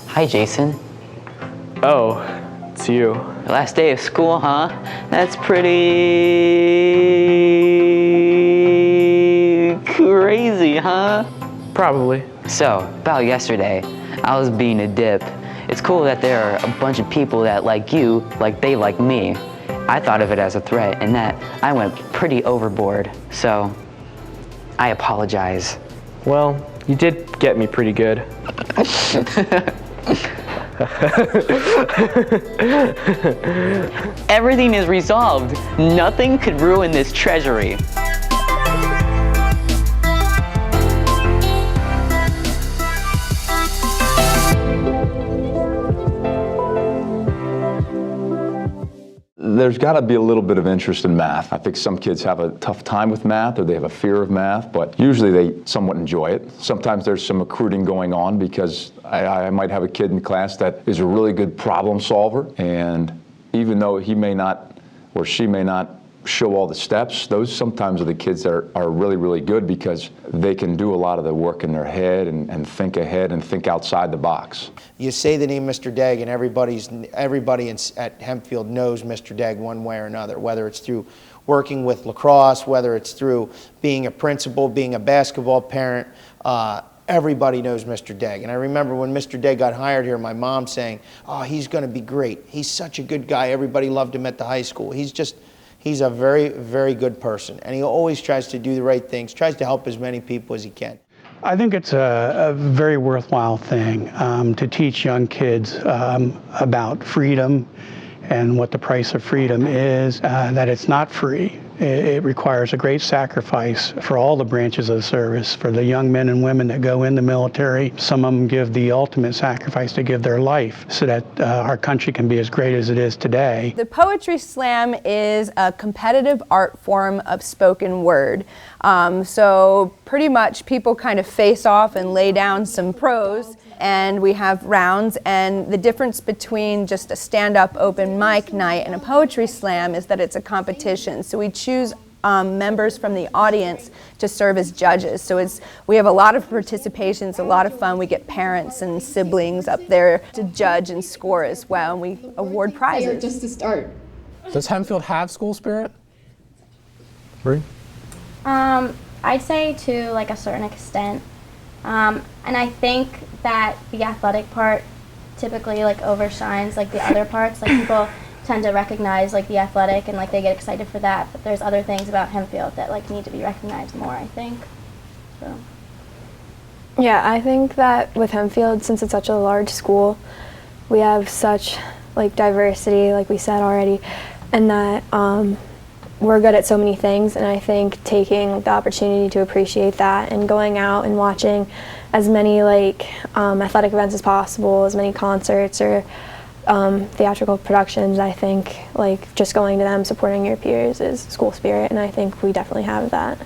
Hi, Jason. Oh, it's you. Last day of school, huh? That's pretty crazy, huh? Probably. So, about yesterday, I was being a dip. It's cool that there are a bunch of people that like you, like they like me. I thought of it as a threat, and that I went pretty overboard. So, I apologize. Well, you did get me pretty good. Everything is resolved. Nothing could ruin this treasury. There's got to be a little bit of interest in math. I think some kids have a tough time with math or they have a fear of math, but usually they somewhat enjoy it. Sometimes there's some recruiting going on because I might have a kid in class that is a really good problem solver, and even though he may not or she may not show all the steps, those sometimes are the kids that are really, really good because they can do a lot of the work in their head and think ahead and think outside the box. You say the name Mr. Degg and everybody at Hempfield knows Mr. Degg one way or another, whether it's through working with lacrosse, whether it's through being a principal, being a basketball parent. Everybody knows Mr. Degg. And I remember when Mr. Degg got hired here, my mom saying, "Oh, he's going to be great. He's such a good guy. Everybody loved him at the high school. He's a very, very good person, and he always tries to do the right things, tries to help as many people as he can." I think it's a very worthwhile thing to teach young kids about freedom and what the price of freedom is, that it's not free. It requires a great sacrifice for all the branches of the service, for the young men and women that go in the military. Some of them give the ultimate sacrifice to give their life so that our country can be as great as it is today. The Poetry Slam is a competitive art form of spoken word. So pretty much people kind of face off and lay down some prose, and we have rounds, and the difference between just a stand-up open mic night and a poetry slam is that it's a competition. So we choose members from the audience to serve as judges. So we have a lot of participation, it's a lot of fun. We get parents and siblings up there to judge and score as well, and we award prizes. Just to start. Does Hempfield have school spirit? Bree? I'd say to like a certain extent. And I think that the athletic part typically like overshines like the other parts. Like people tend to recognize like the athletic and like they get excited for that, but there's other things about Hempfield that like need to be recognized more, I think. So. Yeah, I think that with Hempfield, since it's such a large school, we have such like diversity, like we said already, and that we're good at so many things, and I think taking the opportunity to appreciate that and going out and watching as many like athletic events as possible, as many concerts or theatrical productions, I think like just going to them, supporting your peers is school spirit, and I think we definitely have that.